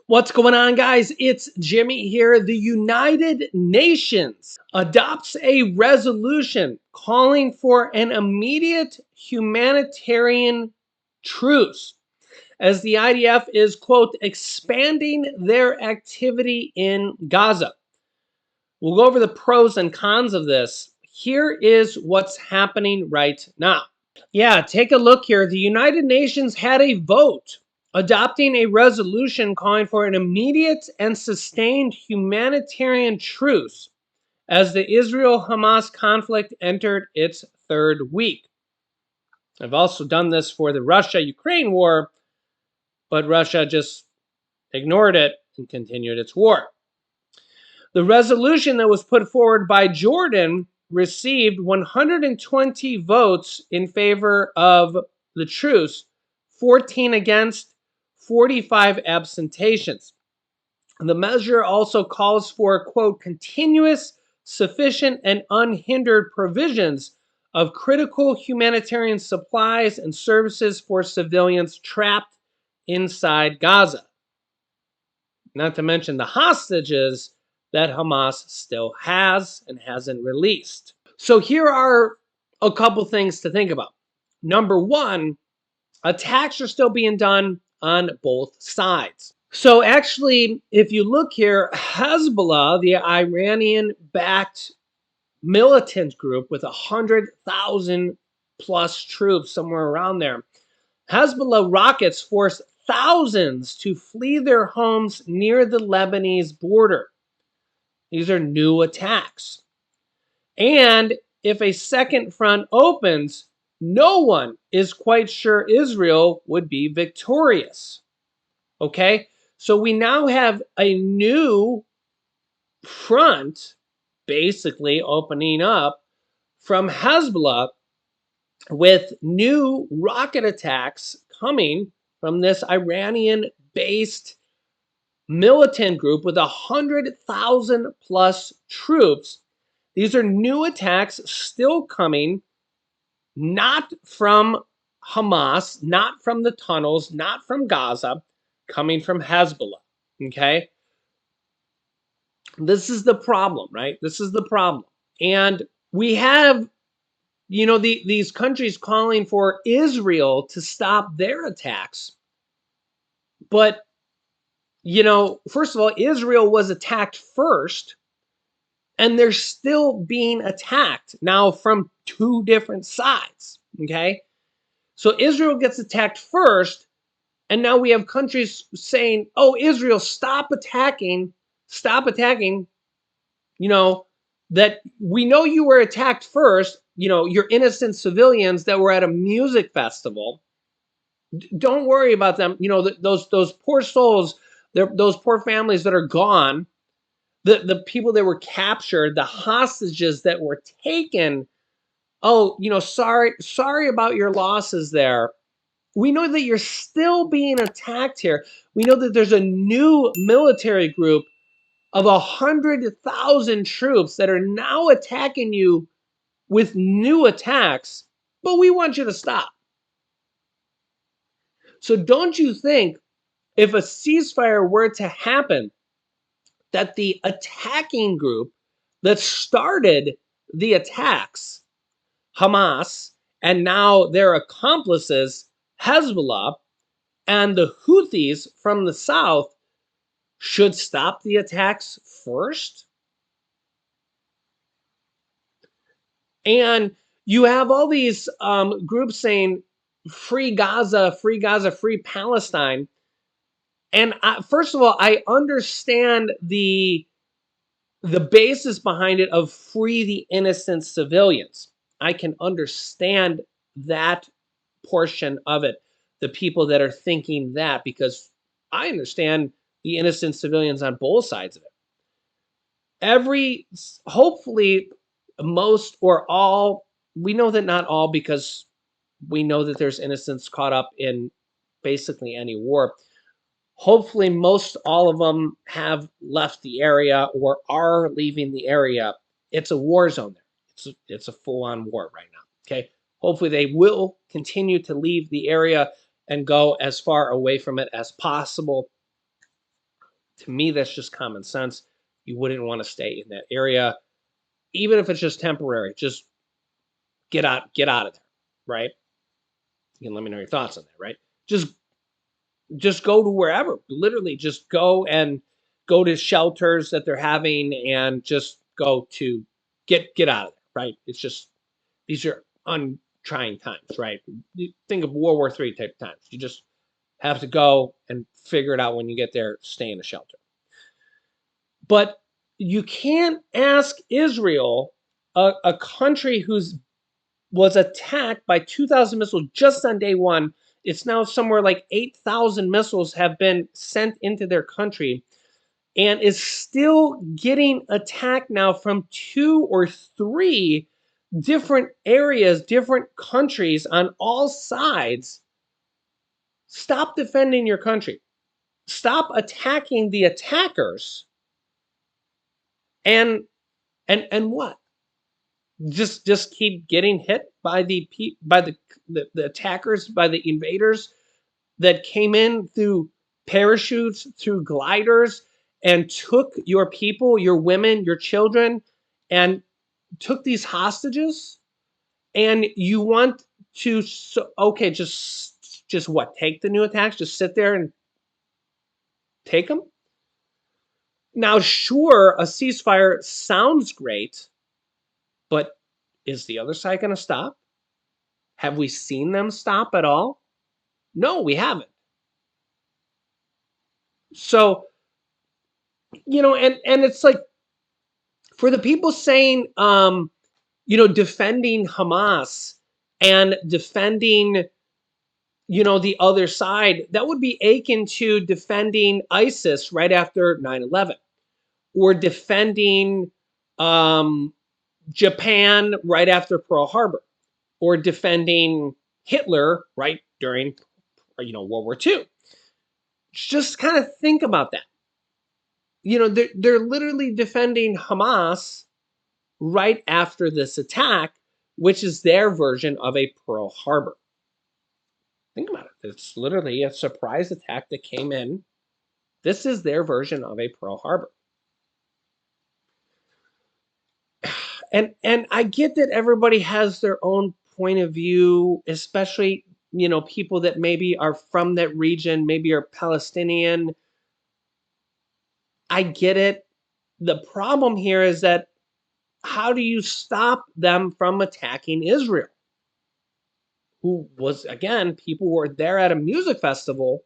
What's going on, guys? It's Jimmy here. The United Nations adopts a resolution calling for an immediate humanitarian truce as the IDF is, quote, expanding their activity in Gaza. We'll go over the pros and cons of this. Here is what's happening right now. Yeah, take a look here. The United Nations had a vote adopting a resolution calling for an immediate and sustained humanitarian truce as the Israel-Hamas conflict entered its third week. I've also done this for the Russia-Ukraine war, but Russia just ignored it and continued its war. The resolution that was put forward by Jordan received 120 votes in favor of the truce, 14 against, 45 abstentions. The measure also calls for, quote, continuous, sufficient, and unhindered provisions of critical humanitarian supplies and services for civilians trapped inside Gaza. Not to mention the hostages that Hamas still has and hasn't released. So here are a couple things to think about. Number one, attacks are still being done on both sides. So actually, if you look here, Hezbollah, the Iranian-backed militant group with 100,000 plus troops, somewhere around there, Hezbollah rockets forced thousands to flee their homes near the Lebanese border. These are new attacks. And if a second front opens, no one is quite sure Israel would be victorious. Okay? So we now have a new front basically opening up from Hezbollah with new rocket attacks coming from this Iranian-based militant group with 100,000 plus troops. These are new attacks still coming, not from Hamas, not from the tunnels, not from Gaza, coming from Hezbollah, okay? This is the problem, right? This is the problem. And we have, these countries calling for Israel to stop their attacks. But, first of all, Israel was attacked first, and they're still being attacked now from two different sides, okay? So Israel gets attacked first, and now we have countries saying, oh, Israel, stop attacking, that we know you were attacked first, you're innocent civilians that were at a music festival. Don't worry about them. Those poor souls, those poor families that are gone, the people that were captured, the hostages that were taken. Oh, sorry about your losses there. We know that you're still being attacked here. We know that there's a new military group of 100,000 troops that are now attacking you with new attacks, but we want you to stop. So don't you think if a ceasefire were to happen, that the attacking group that started the attacks, Hamas, and now their accomplices, Hezbollah, and the Houthis from the south, should stop the attacks first? And you have all these groups saying, free Gaza, free Gaza, free Palestine. And first of all, I understand the basis behind it of free the innocent civilians. I can understand that portion of it, the people that are thinking that, because I understand the innocent civilians on both sides of it. Hopefully, most or all, we know that not all, because we know that there's innocents caught up in basically any war. Hopefully, most all of them have left the area or are leaving the area. It's a war zone there. It's a full-on war right now, okay? Hopefully, they will continue to leave the area and go as far away from it as possible. To me, that's just common sense. You wouldn't want to stay in that area, even if it's just temporary. Just get out of there, right? You can let me know your thoughts on that, right? Just just go to wherever. Literally, just go to shelters that they're having, and just go to get out of there, right? It's just these are untrying times, right? You think of World War III type times. You just have to go and figure it out when you get there. Stay in a shelter. But you can't ask Israel, a country who's was attacked by 2,000 missiles just on day one. It's now somewhere like 8,000 missiles have been sent into their country, and is still getting attacked now from 2 or 3 different areas, different countries on all sides. Stop defending your country. Stop attacking the attackers. And what? Just keep getting hit by the attackers, by the invaders that came in through parachutes, through gliders, and took your people, your women, your children, and took these hostages. And you want to okay, just what? Take the new attacks? Just sit there and take them? Now, sure, a ceasefire sounds great, but is the other side going to stop? Have we seen them stop at all? No, we haven't. So, and it's like, for the people saying, defending Hamas and defending, the other side, that would be akin to defending ISIS right after 9/11, or defending Japan right after Pearl Harbor, or defending Hitler right during, World War II. Just kind of think about that. They're literally defending Hamas right after this attack, which is their version of a Pearl Harbor. Think about it. It's literally a surprise attack that came in. This is their version of a Pearl Harbor. And I get that everybody has their own point of view, especially, people that maybe are from that region, maybe are Palestinian. I get it. The problem here is that, how do you stop them from attacking Israel? Who was, again, people were there at a music festival,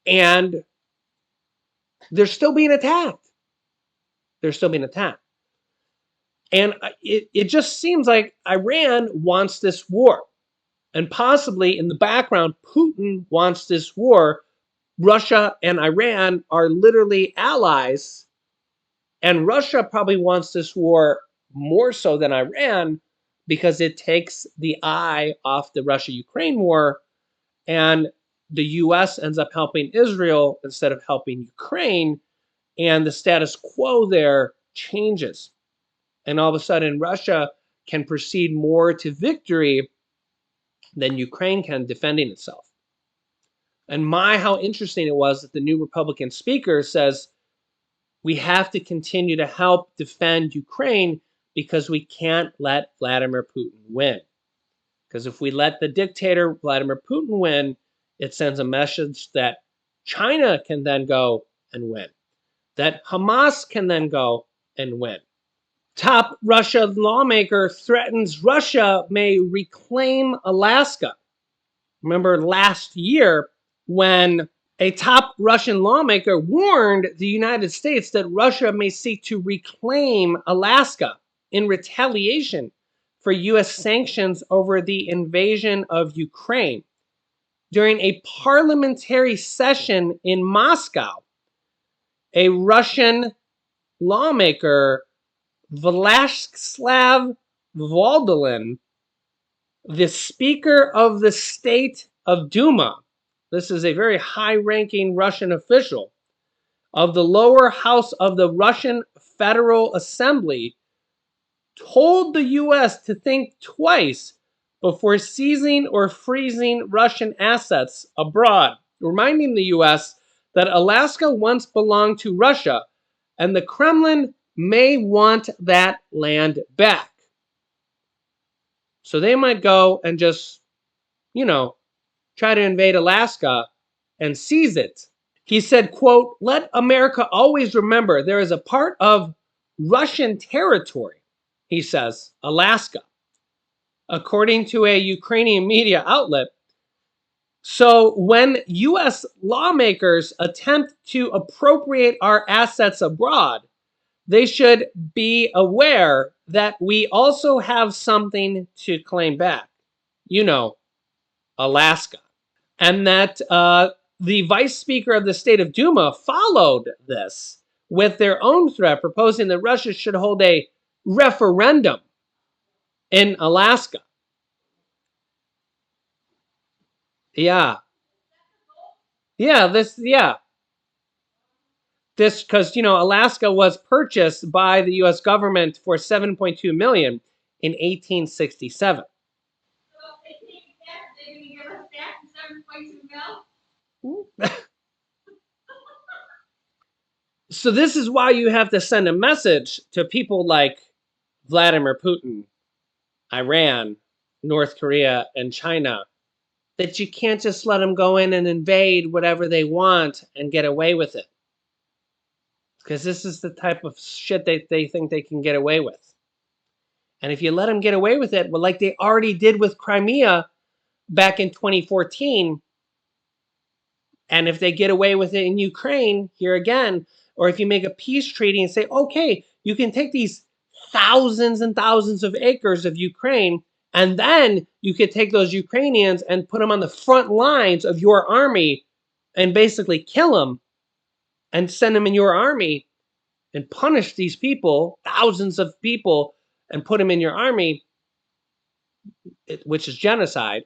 and they're still being attacked. They're still being attacked. And it just seems like Iran wants this war. And possibly in the background, Putin wants this war. Russia and Iran are literally allies. And Russia probably wants this war more so than Iran, because it takes the eye off the Russia-Ukraine war, and the US ends up helping Israel instead of helping Ukraine, and the status quo there changes. And all of a sudden, Russia can proceed more to victory than Ukraine can defending itself. And how interesting it was that the new Republican speaker says, we have to continue to help defend Ukraine because we can't let Vladimir Putin win. Because if we let the dictator Vladimir Putin win, it sends a message that China can then go and win, that Hamas can then go and win. Top Russian lawmaker threatens Russia may reclaim Alaska. Remember last year when a top Russian lawmaker warned the United States that Russia may seek to reclaim Alaska in retaliation for U.S. sanctions over the invasion of Ukraine. During a parliamentary session in Moscow, a Russian lawmaker, Vladislav Volodin, the Speaker of the State of Duma, this is a very high-ranking Russian official, of the lower house of the Russian Federal Assembly, told the U.S. to think twice before seizing or freezing Russian assets abroad, reminding the U.S. that Alaska once belonged to Russia, and the Kremlin may want that land back. So they might go and just, try to invade Alaska and seize it. He said, quote, "Let America always remember there is a part of Russian territory," he says, Alaska, according to a Ukrainian media outlet. So when U.S. lawmakers attempt to appropriate our assets abroad, they should be aware that we also have something to claim back. Alaska. And that the vice speaker of the state of Duma followed this with their own threat, proposing that Russia should hold a referendum in Alaska. Yeah. This because Alaska was purchased by the U.S. government for $7.2 million in 1867. So this is why you have to send a message to people like Vladimir Putin, Iran, North Korea, and China, that you can't just let them go in and invade whatever they want and get away with it. Because this is the type of shit they think they can get away with. And if you let them get away with it, well, like they already did with Crimea back in 2014, and if they get away with it in Ukraine here again, or if you make a peace treaty and say, okay, you can take these thousands and thousands of acres of Ukraine, and then you could take those Ukrainians and put them on the front lines of your army and basically kill them and send them in your army and punish these people, thousands of people, and put them in your army, which is genocide.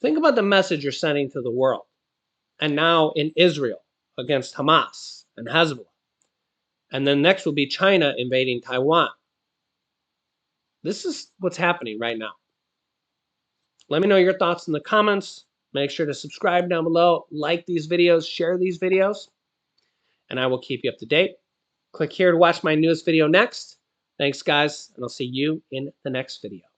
Think about the message you're sending to the world. And now in Israel against Hamas and Hezbollah. And then next will be China invading Taiwan. This is what's happening right now. Let me know your thoughts in the comments. Make sure to subscribe down below, like these videos, share these videos, and I will keep you up to date. Click here to watch my newest video next. Thanks, guys, and I'll see you in the next video.